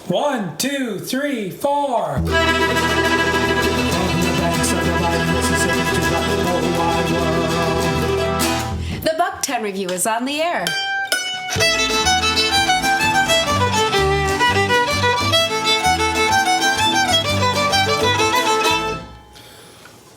1, 2, 3, 4. The Bucktown Revue is on the air.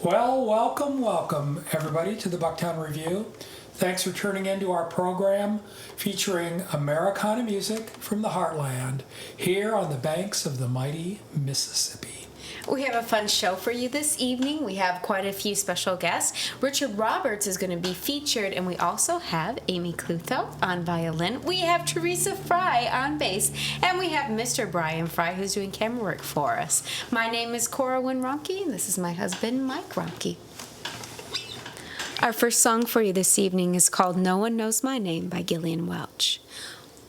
Well, welcome, everybody, to the Bucktown Revue. Thanks for tuning in to our program featuring Americana music from the Heartland here on the banks of the mighty Mississippi. We have a fun show for you this evening. We have quite a few special guests. Richard Roberts is going to be featured, and we also have Amy Clutho on violin. We have Teresa Fry on bass, and we have Mr. Brian Fry, who's doing camera work for us. My name is Cora Wynn Ronke, and this is my husband, Mike Ronke. Our first song for you this evening is called No One Knows My Name by Gillian Welch.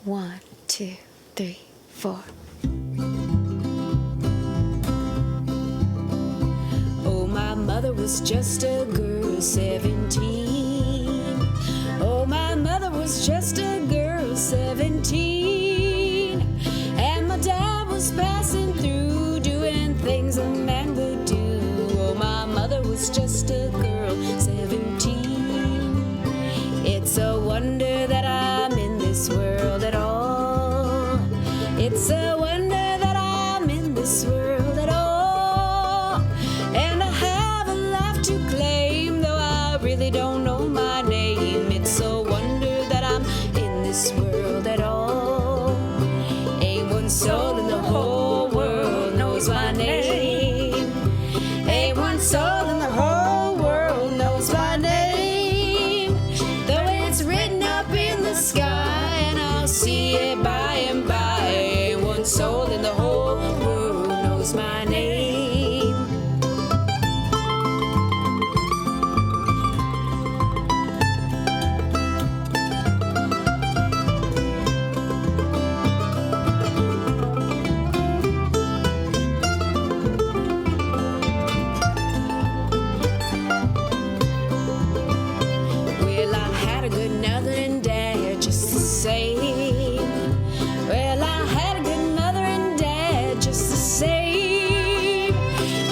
1, 2, 3, 4. Oh, my mother was just a girl, 17. Oh, my mother was just a girl, 17. And my dad was passing through, doing things a man would do. Oh, my mother was just a girl, 17. It's a wonder that I'm in this world at all. It's a wonder that I'm in this world at all. And I have a life to claim, though I really don't know my name. It's a wonder that I'm in this world at all. Ain't one soul in the whole world knows my name. Ain't one soul in the whole world knows my name. Though it's written up in the sky, and I'll see it by and by. Ain't one soul in the whole world knows my name. Well, I had a good mother and dad just the same. Well, I had a good mother and dad just the same.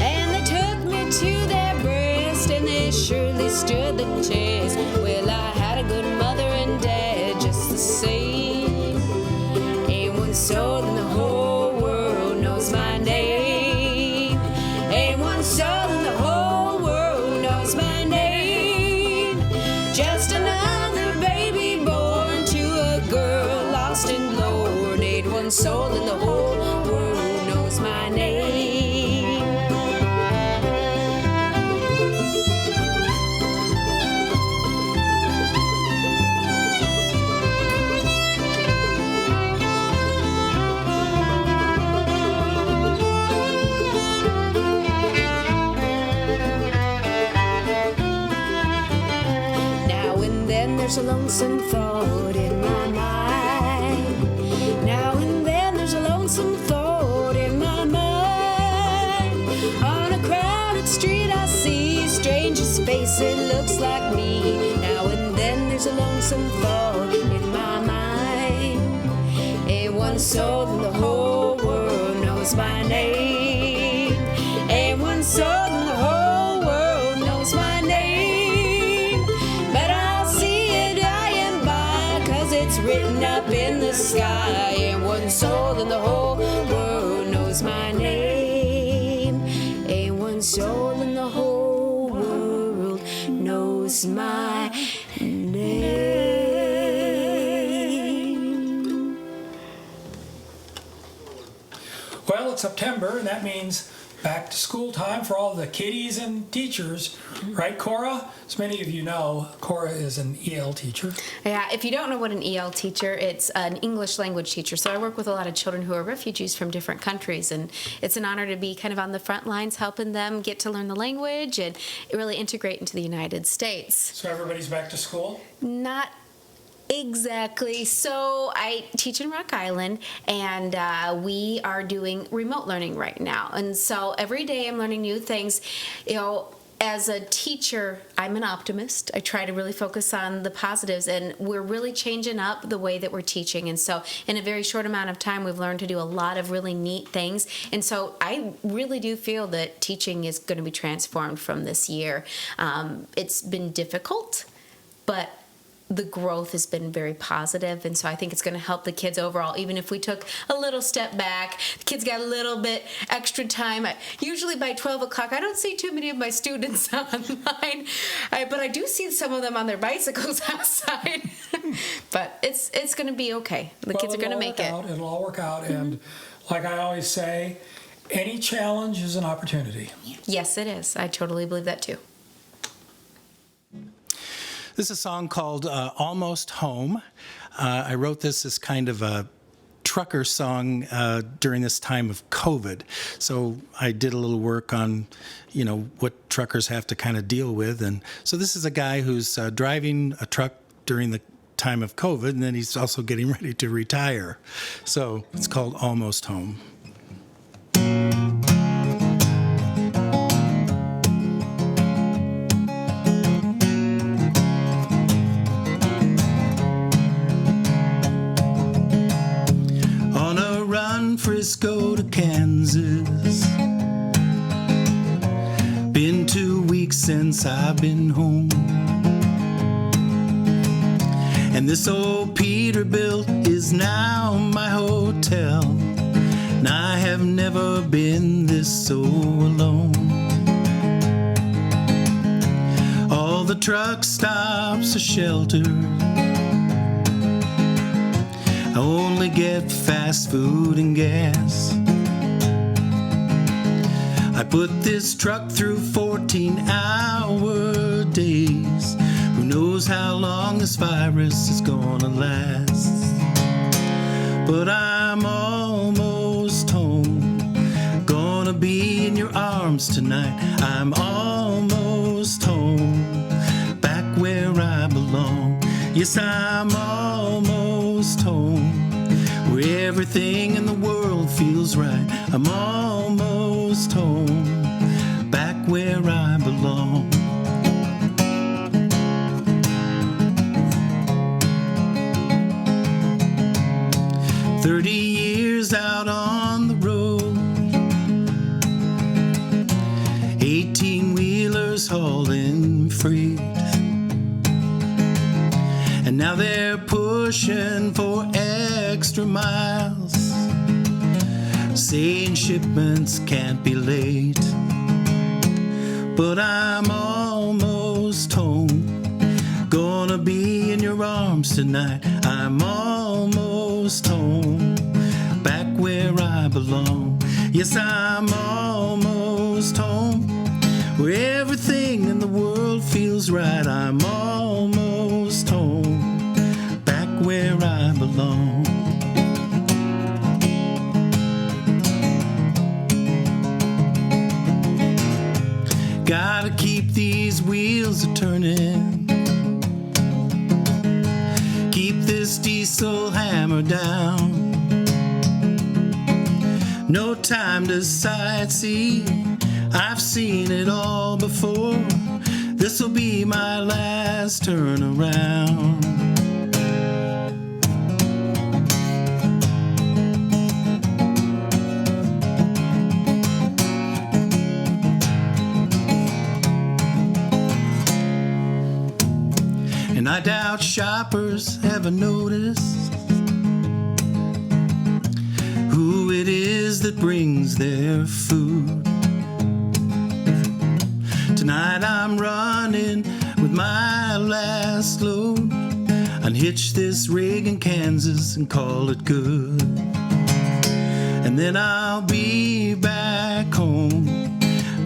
And they took me to their breast, and they surely stood the test. Well, I had a good mother and dad just the same. Ain't one soul in the whole world knows my name. Ain't one soul in the whole world knows my name. Just another baby born to a girl lost and Lord. Ain't one soul in the whole world knows my name. Now and then there's a lonesome thought in my mind. Now and then there's a lonesome thought in my mind. On a crowded street I see a stranger's face, it looks like me. Now and then there's a lonesome thought in my mind. Ain't one soul in the whole world knows my name. Ain't one soul in the whole world knows my name. But I'll see it by and by, 'cause it's written up in the sky. Ain't one soul in the whole world knows my name. Ain't one soul in the whole world knows my name. Well, it's September, and that means back to school time for all the kiddies and teachers. Right, Cora? As many of you know, Cora is an EL teacher. Yeah, if you don't know what an EL teacher, it's an English language teacher. So I work with a lot of children who are refugees from different countries, and it's an honor to be kind of on the front lines helping them get to learn the language and really integrate into the United States. So everybody's back to school? Not exactly. So I teach in Rock Island, and we are doing remote learning right now. And so every day I'm learning new things. You know, as a teacher, I'm an optimist. I try to really focus on the positives, and we're really changing up the way that we're teaching. And so in a very short amount of time, we've learned to do a lot of really neat things. And so I really do feel that teaching is going to be transformed from this year. It's been difficult, but the growth has been very positive, and so I think it's going to help the kids overall. Even if we took a little step back, the kids got a little bit extra time. Usually by 12 o'clock, I don't see too many of my students online, but I do see some of them on their bicycles outside. But it's going to be okay. The kids are going to make it. It'll all work out, and like I always say, any challenge is an opportunity. Yes, it is. I totally believe that too. This is a song called Almost Home. I wrote this as kind of a trucker song during this time of COVID. So I did a little work on, what truckers have to kind of deal with. And so this is a guy who's driving a truck during the time of COVID, and then he's also getting ready to retire. So it's called Almost Home. Frisco to Kansas. Been 2 weeks since I've been home. And this old Peterbilt is now my hotel. And I have never been this so alone. All the truck stops are sheltered. I only get fast food and gas. I put this truck through 14-hour days. Who knows how long this virus is gonna last? But I'm almost home. Gonna be in your arms tonight. I'm almost home. Back where I belong. Yes, I'm almost home, where everything in the world feels right. I'm almost home, back where I belong. "30 years out on the road, 18-wheelers hauling freight. And now they're pushing for extra miles, saying shipments can't be late. But I'm almost home, gonna be in your arms tonight. I'm almost home, back where I belong. Yes, I'm almost home, where everything in the world feels right. I'm almost home, back where I belong. Gotta keep these wheels a-turning, keep this diesel hammer down. No time to sightsee, I've seen it all before. This'll be my last turn around. And I doubt shoppers ever notice who it is that brings their food. Tonight I'm running with my last load. Unhitch this rig in Kansas and call it good. And then I'll be back home,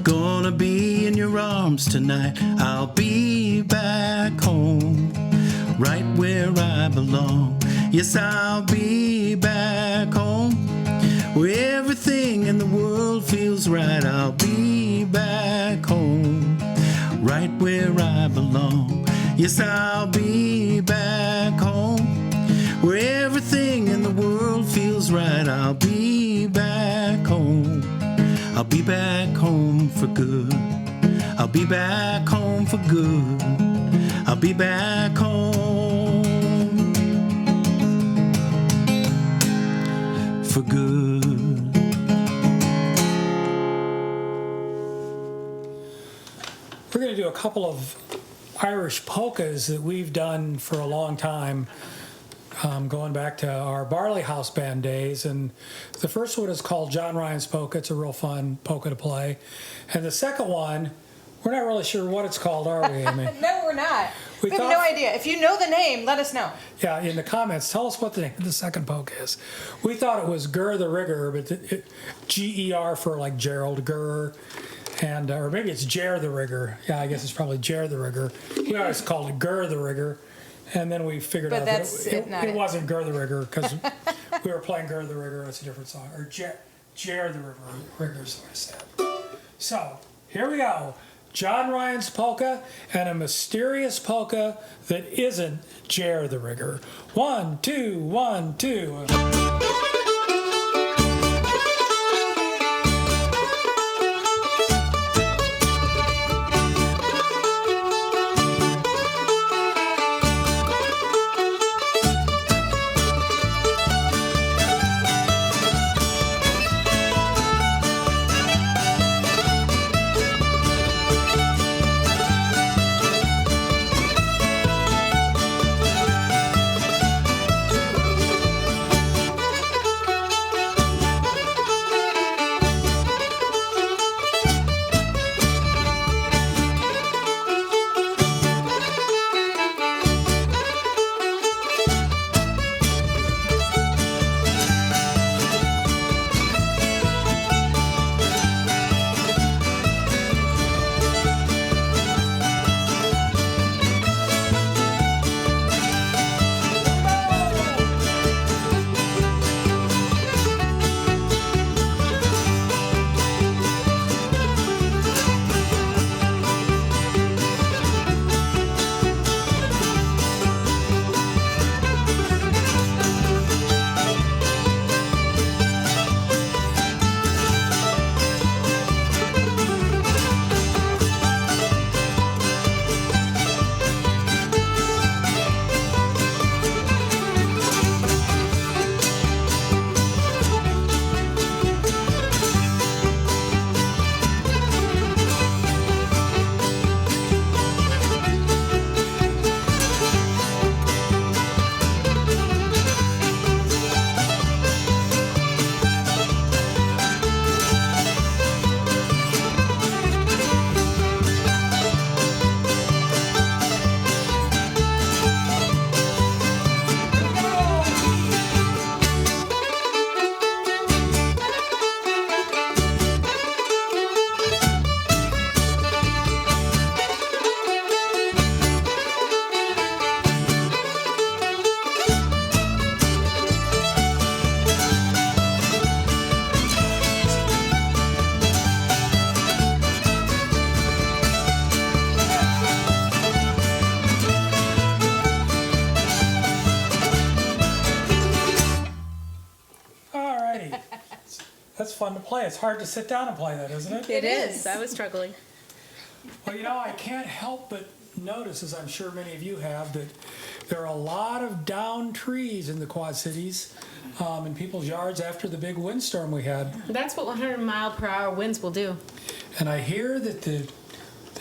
gonna be in your arms tonight. I'll be back home, right where I belong. Yes, I'll be back home, where everything in the world feels right. I'll be back home, right where I belong. Yes, I'll be back home, where everything in the world feels right. I'll be back home. I'll be back home for good. I'll be back home for good. I'll be back home for good. We're going to do a couple of Irish polkas that we've done for a long time, going back to our Barley House Band days. And the first one is called John Ryan's Polka. It's a real fun polka to play. And the second one, we're not really sure what it's called, are we, Amy? No, we're not. We have thought- no idea. If you know the name, let us know. Yeah, in the comments, tell us what the name of the second polka is. We thought it was Ger the Rigger, but G-E-R for like Gerald Ger. And or maybe it's Ger the Rigger. Yeah, I guess it's probably Ger the Rigger. We always called it Ger the Rigger, and then we figured But out that's that not it it. wasn't Ger the Rigger because we were playing Ger the Rigger. That's a different song. Or Ger the Rigger is what I said. So here we go. John Ryan's polka and a mysterious polka that isn't Ger the Rigger. 1, 2, 1, 2. That's fun to play. It's hard to sit down and play that, isn't it? It is. I was struggling. Well, you know, I can't help but notice, as I'm sure many of you have, that there are a lot of downed trees in the Quad Cities, in people's yards after the big windstorm we had. That's what 100-mile-per-hour winds will do. And I hear that the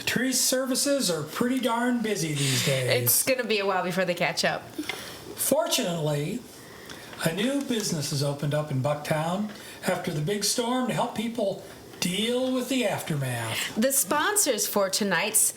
tree services are pretty darn busy these days. It's going to be a while before they catch up. Fortunately, a new business has opened up in Bucktown after the big storm to help people deal with the aftermath. The sponsors for tonight's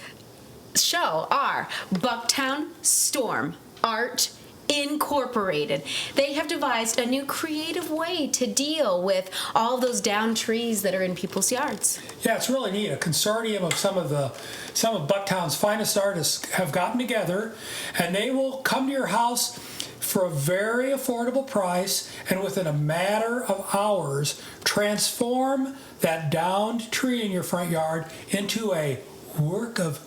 show are Bucktown Storm Art Incorporated. They have devised a new creative way to deal with all those downed trees that are in people's yards. Yeah, it's really neat. A consortium of some of Bucktown's finest artists have gotten together, and they will come to your house for a very affordable price, and within a matter of hours, transform that downed tree in your front yard into a work of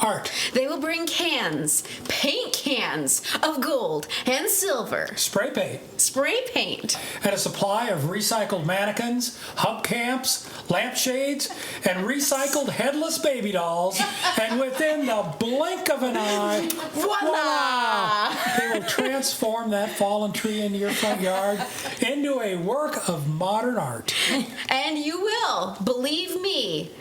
Art. They will bring cans, paint cans of gold and silver, Spray paint. spray paint, And a supply of recycled mannequins, hubcaps, lampshades, and recycled headless baby dolls. And within the blink of an eye, voila! they will transform that fallen tree in your front yard into a work of modern art. And you will, believe me,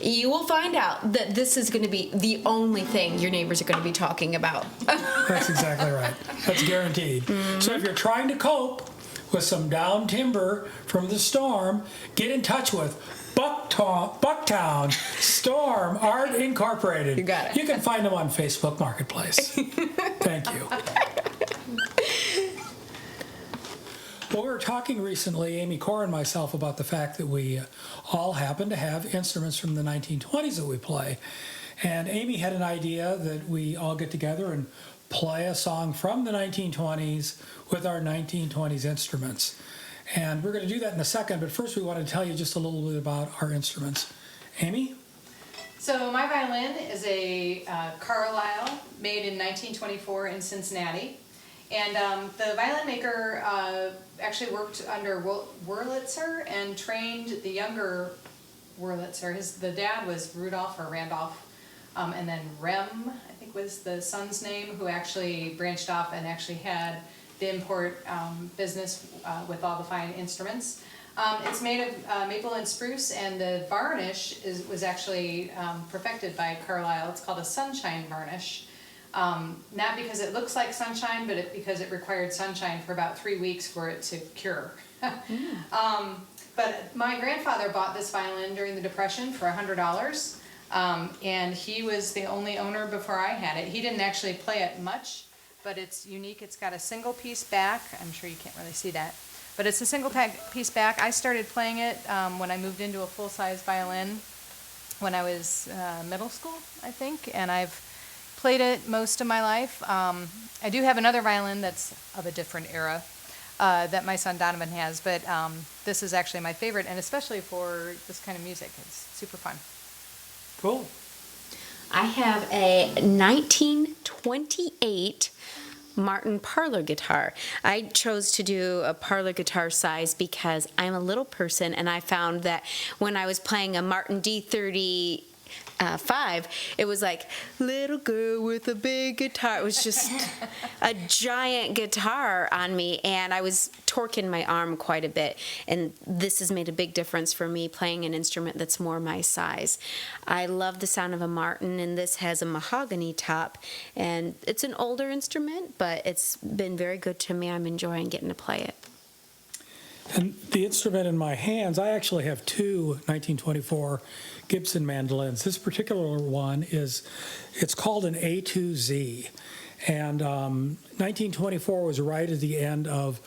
you will find out that this is going to be the only thing your neighbors are going to be talking about. That's exactly right. That's guaranteed. So if you're trying to cope with some down timber from the storm, get in touch with Bucktown Storm Art Incorporated. You got it. You can find them on Facebook Marketplace. Thank you. Well, we were talking recently, Amy Corr and myself, about the fact that we all happen to have instruments from the 1920s that we play. And Amy had an idea that we all get together and play a song from the 1920s with our 1920s instruments. And we're going to do that in a second, but first we want to tell you just a little bit about our instruments. Amy? So my violin is a Carlisle made in 1924 in Cincinnati. And the violin maker actually worked under Wurlitzer and trained the younger Wurlitzer. The dad was Rudolph or Randolph, and then Rem, I think was the son's name, who actually branched off and actually had the import business with all the fine instruments. It's made of maple and spruce, and the varnish was actually perfected by Carlisle. It's called a sunshine varnish. Not because it looks like sunshine, but because it required sunshine for about 3 weeks for it to cure. But my grandfather bought this violin during the Depression for $100, and he was the only owner before I had it. He didn't actually play it much, but it's unique. It's got a single piece back. I'm sure you can't really see that, but it's a single piece back. I started playing it when I moved into a full-size violin when I was middle school, I think, and I've played it most of my life. I do have another violin that's of a different era that my son Donovan has, but this is actually my favorite, and especially for this kind of music. It's super fun. Cool. I have a 1928 Martin parlor guitar. I chose to do a parlor guitar size because I'm a little person, and I found that when I was playing a Martin D35, it was like little girl with a big guitar. It was just a giant guitar on me, and I was torquing my arm quite a bit, and this has made a big difference for me playing an instrument that's more my size. I love the sound of a Martin, and this has a mahogany top, and it's an older instrument, but it's been very good to me. I'm enjoying getting to play it. And the instrument in my hands, I actually have two 1924 Gibson mandolins. This particular one it's called an A2Z. And 1924 was right at the end of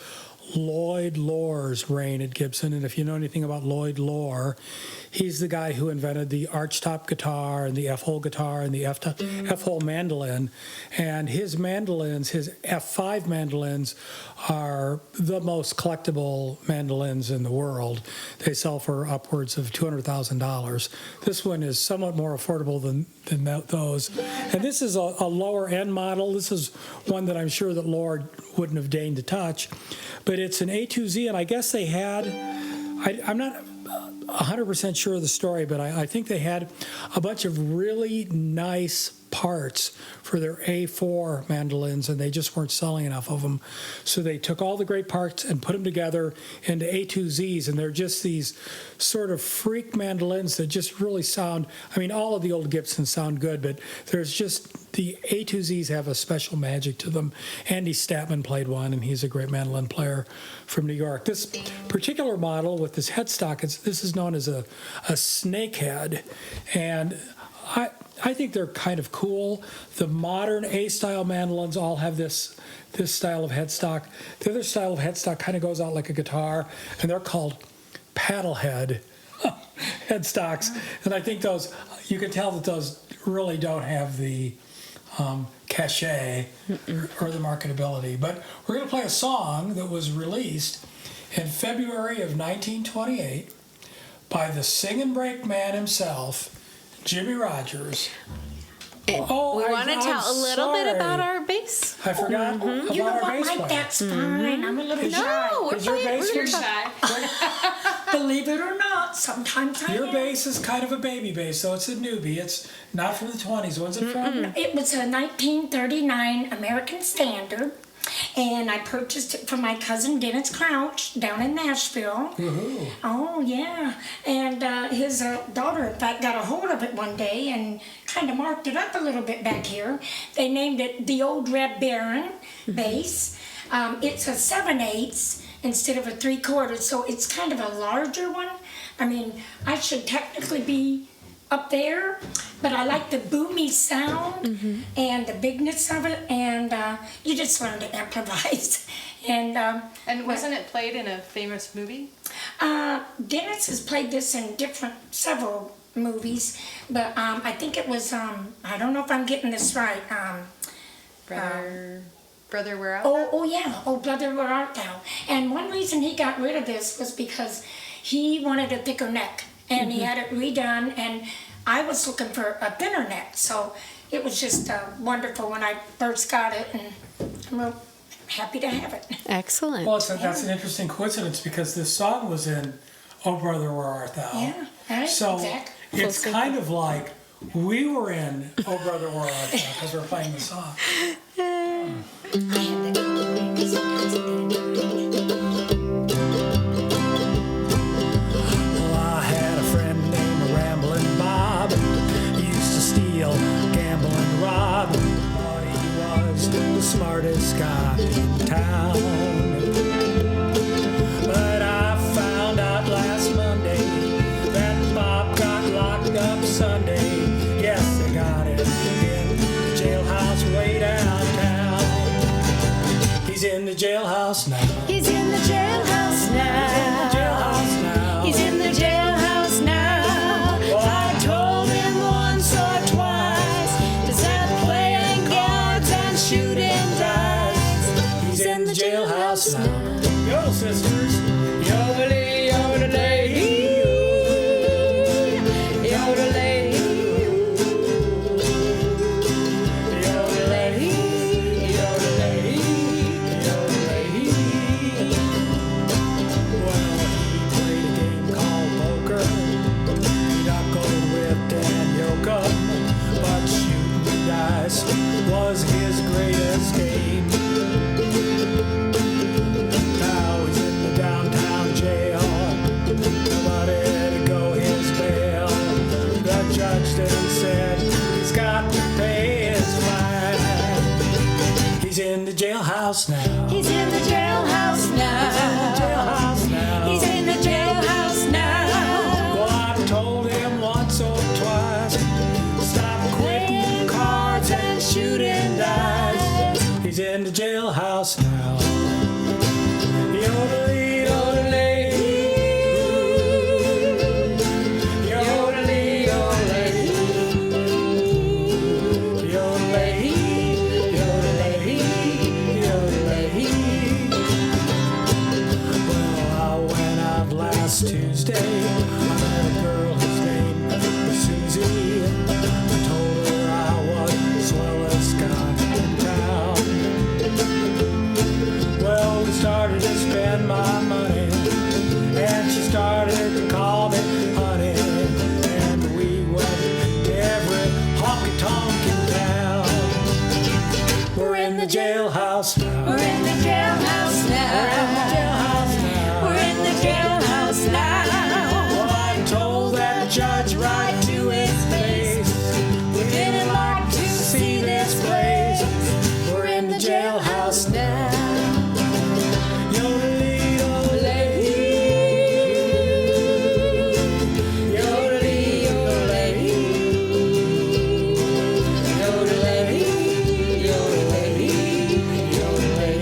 Lloyd Loar's reign at Gibson. And if you know anything about Lloyd Loar, he's the guy who invented the archtop guitar and the F-hole guitar and the F-hole mandolin. And his mandolins, his F5 mandolins, are the most collectible mandolins in the world. They sell for upwards of $200,000. This one is somewhat more affordable than those. And this is a lower end model. This is one that I'm sure that Lord wouldn't have deigned to touch. But it's an A2Z, and I guess they had, I'm not 100% sure of the story, but I think they had a bunch of really nice parts for their A4 mandolins, and they just weren't selling enough of them. So they took all the great parts and put them together into A2Zs, and they're just these sort of freak mandolins that just really sound, I mean, all of the old Gibsons sound good, but there's just, the A2Zs have a special magic to them. Andy Statman played one, and he's a great mandolin player from New York. This particular model with this headstock, this is known as a snakehead, and I think they're kind of cool. The modern A-style mandolins all have this style of headstock. The other style of headstock kind of goes out like a guitar, and they're called paddlehead headstocks. And I think those, you can tell that those really don't have the cachet or the marketability. But we're going to play a song that was released in February of 1928 by the sing and break man himself, Jimmy Rogers, Oh, we I'm want to tell a little bit sorry. about our bass. I forgot about You know our what, bass Mike? player. That's fine. I'm a little shy. No, we're Is your fine. bass We're You're fine. shy. Believe it or not, sometimes I Your am. bass is kind of a baby bass, so it's a newbie. It's not from the 20s. When's it from? It was a 1939 American Standard, and I purchased it from my cousin Dennis Crouch down in Nashville. Woohoo. Oh, yeah. And his daughter, in fact, got a hold of it one day and kind of marked it up a little bit back here. They named it the Old Red Baron bass. It's a 7/8 instead of a 3/4, so it's kind of a larger one. I mean, I should technically be up there, but I like the boomy sound and the bigness of it, and you just learn to improvise. And And wasn't it played in a famous movie? Dennis has played this in several movies, but I think it was, I don't know if I'm getting this right. Brother, Where Art Thou? Oh yeah, Oh Brother, Where Art Thou? And one reason he got rid of this was because he wanted a thicker neck, and he had it redone, and I was looking for a thinner neck, so it was just wonderful when I first got it, and I'm real happy to have it. Excellent. Well, that's an interesting coincidence because this song was in Oh Brother, Where Art Thou? Yeah, right, So exactly. it's kind of like we were in Oh Brother, Where Art Thou? Because we're playing the song. Well, I had a friend named Rambling Bob. He used to steal, gamble, and rob. Thought he was the smartest guy in town. But I found out last Monday that Bob got locked up Sunday. Yes, they got him in the jailhouse way downtown. He's in the jailhouse now. He's in the jailhouse now. Jailhouse now. He's in the jailhouse now. I told him once or twice to stop playing cards and shooting dice. He's in the jailhouse now. Yo, sisters. Yodelay, yodelay, yodelay, yodelay, yodelay, yodelay. Well, he played a game called poker. He knuckled with and yokum, but shooting dice was his greatest game. Now he's in the downtown jail. Nobody to go his bail. The judge then said he's got to pay his fine. He's in the jailhouse now. He's in the jailhouse now. Jailhouse now. He's in the jailhouse now. Well, I told him once or twice, stop quitting cards and shooting dice. He's in the jailhouse now. Yodelay, yodelay, yodelay, yodelay, yodelay, yodelay, yodelay. Well, I went out last Tuesday. I met a girl whose name was Susie. I told her I was the swellest guy in town. Well, we started to spend my money, and she started to call me honey. And we went to every honky tonk in town. We're in the jailhouse now. We're in the jailhouse now. We're in the jailhouse now. Well, I told that judge right to his face, we didn't like to see this place. We're in the jailhouse now. Yodelay, yodelay, yodelay, yodelay, yodelay, yodelay, yodelay.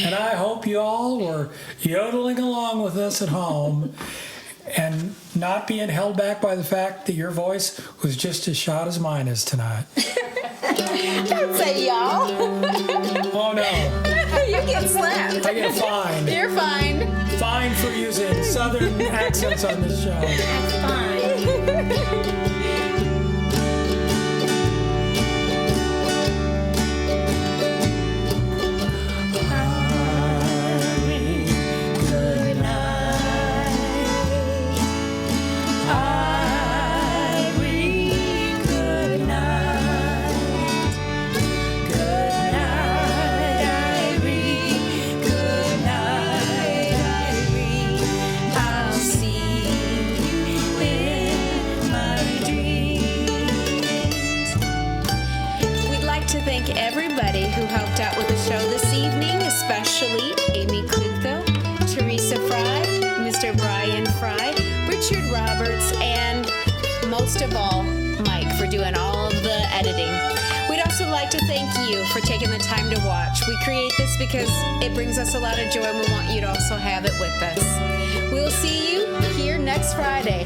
And I hope you all were yodeling along with us at home and not being held back by the fact that your voice was just as shot as mine is tonight. Don't say y'all. Oh no, You get slapped. I get a fine. You're fine. fined for using Southern accents on this show. That's fine. Everybody who helped out with the show this evening, especially Amy Clutho, Teresa Fry, Mr. Brian Fry, Richard Roberts, and most of all, Mike for doing all of the editing. We'd also like to thank you for taking the time to watch. We create this because it brings us a lot of joy and we want you to also have it with us. We'll see you here next Friday.